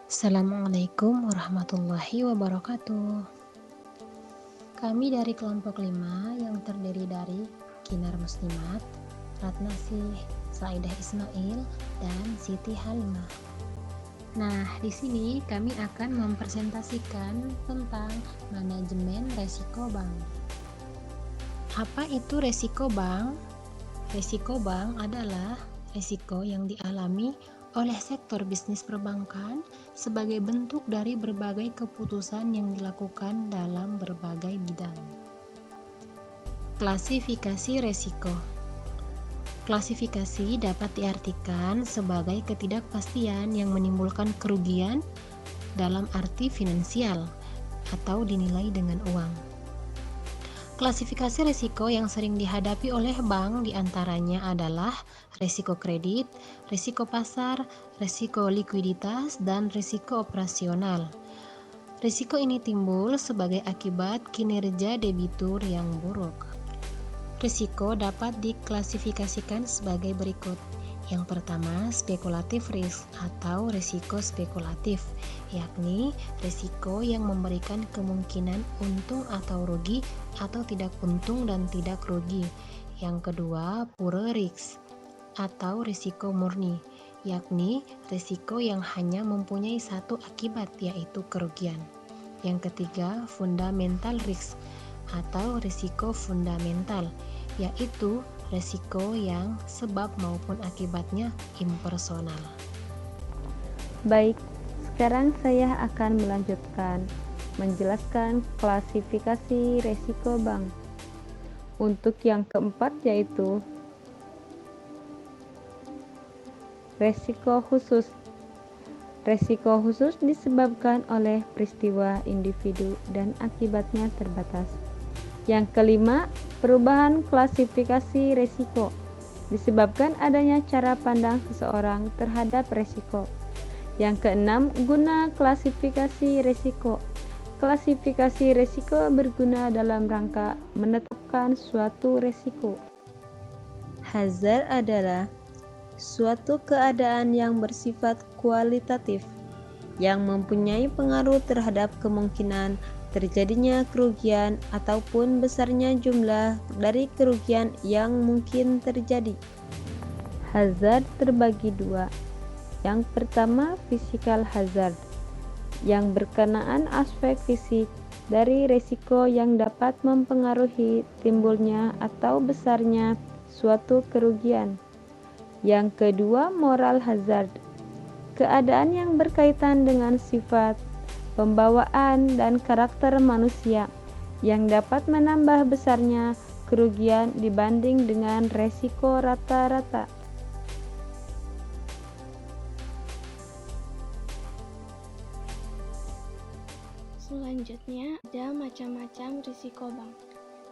Assalamualaikum warahmatullahi wabarakatuh. Kami dari kelompok 5 yang terdiri dari Kinar Muslimat, Ratnasih, Saidah Ismail, dan Siti Halimah. Nah, di sini kami akan mempresentasikan tentang manajemen resiko bank. Apa itu resiko bank? Resiko bank adalah resiko yang dialami oleh sektor bisnis perbankan sebagai bentuk dari berbagai keputusan yang dilakukan dalam berbagai bidang. Klasifikasi resiko. Klasifikasi dapat diartikan sebagai ketidakpastian yang menimbulkan kerugian dalam arti finansial atau dinilai dengan uang. Klasifikasi risiko yang sering dihadapi oleh bank diantaranya adalah risiko kredit, risiko pasar, risiko likuiditas, dan risiko operasional. Risiko ini timbul sebagai akibat kinerja debitur yang buruk. Risiko dapat diklasifikasikan sebagai berikut. Yang pertama, spekulatif risk atau risiko spekulatif, yakni risiko yang memberikan kemungkinan untung atau rugi atau tidak untung dan tidak rugi. Yang kedua, pure risk atau risiko murni, yakni risiko yang hanya mempunyai satu akibat, yaitu kerugian. Yang ketiga, fundamental risk atau risiko fundamental, yaitu risiko yang sebab maupun akibatnya impersonal. Baik, sekarang saya akan melanjutkan menjelaskan klasifikasi resiko bank. Untuk yang keempat yaitu resiko khusus. Resiko khusus disebabkan oleh peristiwa individu dan akibatnya terbatas. Yang kelima, perubahan klasifikasi resiko disebabkan adanya cara pandang seseorang terhadap resiko. Yang keenam, guna klasifikasi resiko. Klasifikasi resiko berguna dalam rangka menetapkan suatu resiko. Hazard adalah suatu keadaan yang bersifat kualitatif yang mempunyai pengaruh terhadap kemungkinan terjadinya kerugian ataupun besarnya jumlah dari kerugian yang mungkin terjadi. Hazard terbagi dua. Yang pertama, physical hazard, yang berkenaan aspek fisik dari risiko yang dapat mempengaruhi timbulnya atau besarnya suatu kerugian. Yang kedua, moral hazard, keadaan yang berkaitan dengan sifat, pembawaan, dan karakter manusia yang dapat menambah besarnya kerugian dibanding dengan resiko rata-rata. Selanjutnya, ada macam-macam risiko bank.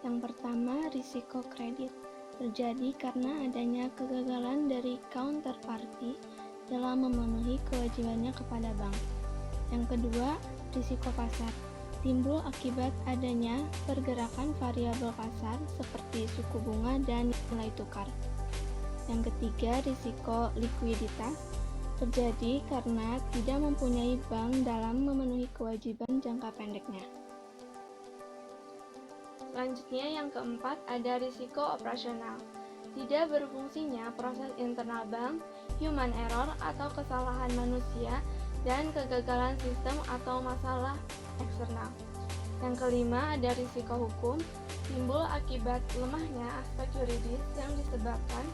Yang pertama, risiko kredit terjadi karena adanya kegagalan dari counterparty dalam memenuhi kewajibannya kepada bank. Yang kedua, risiko pasar timbul akibat adanya pergerakan variabel pasar seperti suku bunga dan nilai tukar. Yang ketiga, risiko likuiditas terjadi karena tidak mempunyai bank dalam memenuhi kewajiban jangka pendeknya. Selanjutnya, yang keempat, ada risiko operasional. Tidak berfungsinya proses internal bank, human error atau kesalahan manusia, dan kegagalan sistem atau masalah eksternal. Yang kelima, ada risiko hukum, timbul akibat lemahnya aspek yuridis yang disebabkan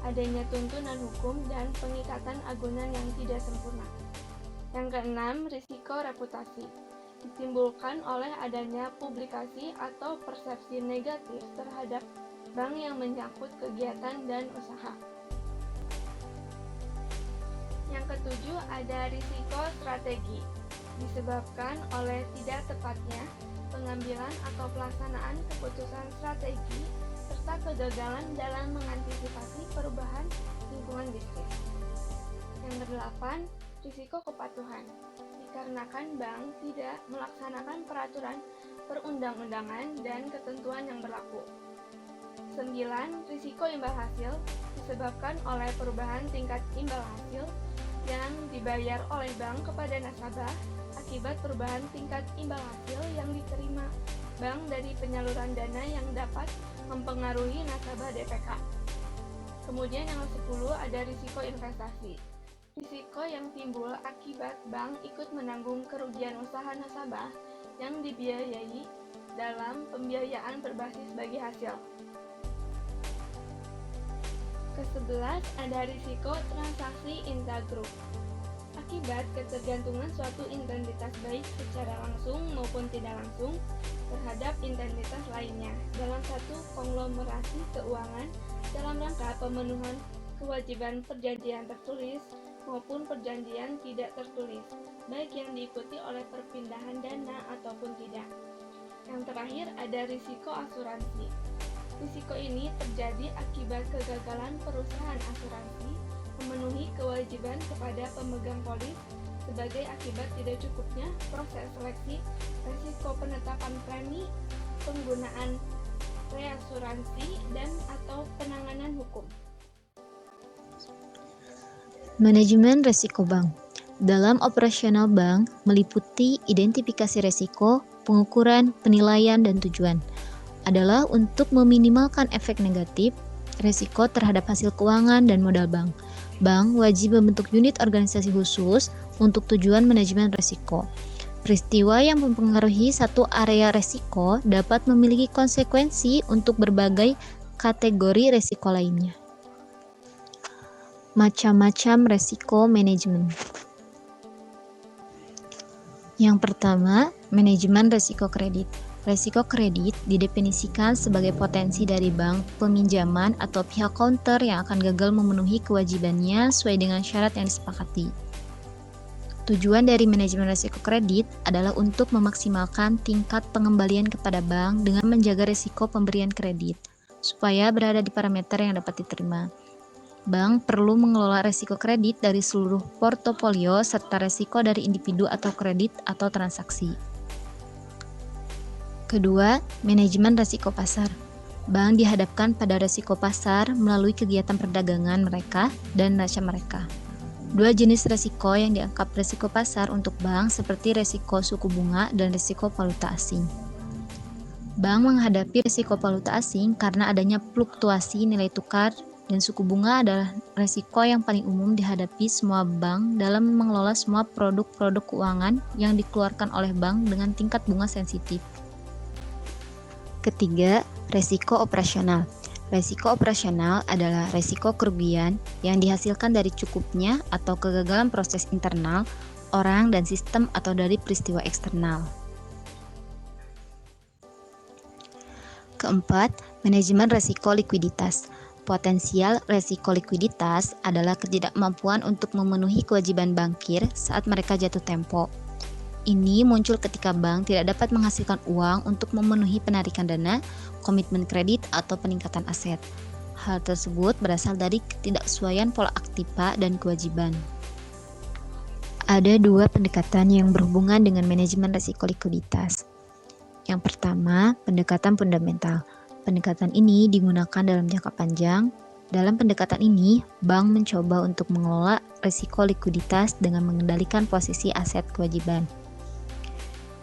adanya tuntunan hukum dan pengikatan agunan yang tidak sempurna. Yang keenam, risiko reputasi, ditimbulkan oleh adanya publikasi atau persepsi negatif terhadap bank yang menyangkut kegiatan dan usaha. Yang ketujuh, ada risiko strategi, disebabkan oleh tidak tepatnya pengambilan atau pelaksanaan keputusan strategi serta kegagalan dalam mengantisipasi perubahan lingkungan bisnis. Yang kedelapan, risiko kepatuhan, dikarenakan bank tidak melaksanakan peraturan perundang-undangan dan ketentuan yang berlaku. 9. Risiko imbal hasil, disebabkan oleh perubahan tingkat imbal hasil yang dibayar oleh bank kepada nasabah akibat perubahan tingkat imbal hasil yang diterima bank dari penyaluran dana yang dapat mempengaruhi nasabah DPK. Kemudian yang ke-10 ada risiko investasi. Risiko yang timbul akibat bank ikut menanggung kerugian usaha nasabah yang dibiayai dalam pembiayaan berbasis bagi hasil. Ke-11 ada risiko transaksi intragroup. Akibat ketergantungan suatu entitas baik secara langsung maupun tidak langsung terhadap entitas lainnya dalam satu konglomerasi keuangan dalam rangka pemenuhan kewajiban perjanjian tertulis maupun perjanjian tidak tertulis, baik yang diikuti oleh perpindahan dana ataupun tidak. Yang terakhir ada risiko asuransi. Risiko ini terjadi akibat kegagalan perusahaan asuransi memenuhi kewajiban kepada pemegang polis sebagai akibat tidak cukupnya proses seleksi, risiko penetapan premi, penggunaan reasuransi, dan atau penanganan hukum. Manajemen risiko bank. Dalam operasional bank meliputi identifikasi risiko, pengukuran, penilaian, dan tujuan. Adalah untuk meminimalkan efek negatif risiko terhadap hasil keuangan dan modal bank. Bank wajib membentuk unit organisasi khusus untuk tujuan manajemen risiko. Peristiwa yang mempengaruhi satu area risiko dapat memiliki konsekuensi untuk berbagai kategori risiko lainnya. Macam-macam risiko manajemen. Yang pertama, manajemen risiko kredit. Risiko kredit didefinisikan sebagai potensi dari bank, peminjaman, atau pihak counter yang akan gagal memenuhi kewajibannya sesuai dengan syarat yang disepakati. Tujuan dari manajemen risiko kredit adalah untuk memaksimalkan tingkat pengembalian kepada bank dengan menjaga risiko pemberian kredit, supaya berada di parameter yang dapat diterima. Bank perlu mengelola risiko kredit dari seluruh portofolio serta risiko dari individu atau kredit atau transaksi. Kedua, manajemen risiko pasar. Bank dihadapkan pada risiko pasar melalui kegiatan perdagangan mereka dan neraca mereka. Dua jenis risiko yang dianggap risiko pasar untuk bank seperti risiko suku bunga dan risiko valuta asing. Bank menghadapi risiko valuta asing karena adanya fluktuasi nilai tukar dan suku bunga adalah risiko yang paling umum dihadapi semua bank dalam mengelola semua produk-produk keuangan yang dikeluarkan oleh bank dengan tingkat bunga sensitif. Ketiga, risiko operasional. Risiko operasional adalah risiko kerugian yang dihasilkan dari cukupnya atau kegagalan proses internal, orang, dan sistem atau dari peristiwa eksternal. Keempat, manajemen risiko likuiditas. Potensial risiko likuiditas adalah ketidakmampuan untuk memenuhi kewajiban bankir saat mereka jatuh tempo. Ini muncul ketika bank tidak dapat menghasilkan uang untuk memenuhi penarikan dana, komitmen kredit, atau peningkatan aset. Hal tersebut berasal dari ketidaksesuaian pola aktiva dan kewajiban. Ada dua pendekatan yang berhubungan dengan manajemen risiko likuiditas. Yang pertama, pendekatan fundamental. Pendekatan ini digunakan dalam jangka panjang. Dalam pendekatan ini, bank mencoba untuk mengelola risiko likuiditas dengan mengendalikan posisi aset kewajiban.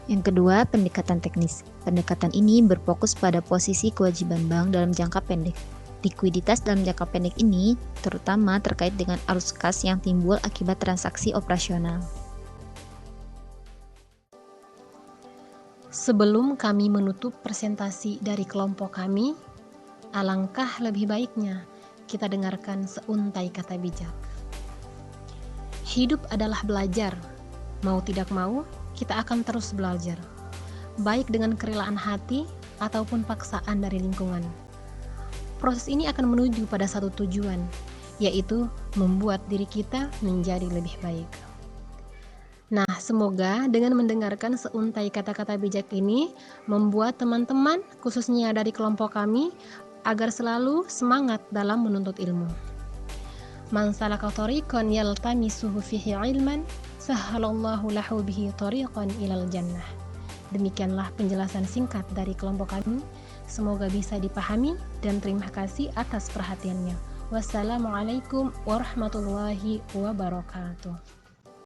Yang kedua, pendekatan teknis. Pendekatan ini berfokus pada posisi kewajiban bank dalam jangka pendek. Likuiditas dalam jangka pendek ini terutama terkait dengan arus kas yang timbul akibat transaksi operasional. Sebelum kami menutup presentasi dari kelompok kami, alangkah lebih baiknya kita dengarkan seuntai kata bijak. Hidup adalah belajar. Mau tidak mau, kita akan terus belajar, baik dengan kerelaan hati ataupun paksaan dari lingkungan. Proses ini akan menuju pada satu tujuan, yaitu membuat diri kita menjadi lebih baik. Nah, semoga dengan mendengarkan seuntai kata-kata bijak ini, membuat teman-teman, khususnya dari kelompok kami, agar selalu semangat dalam menuntut ilmu. Man salaka tariqan yaltamisuhu fihi ilman, sahhalallahu lahu bihi tariqan ilal jannah. Demikianlah penjelasan singkat dari kelompok kami. Semoga bisa dipahami dan terima kasih atas perhatiannya. Wassalamualaikum warahmatullahi wabarakatuh.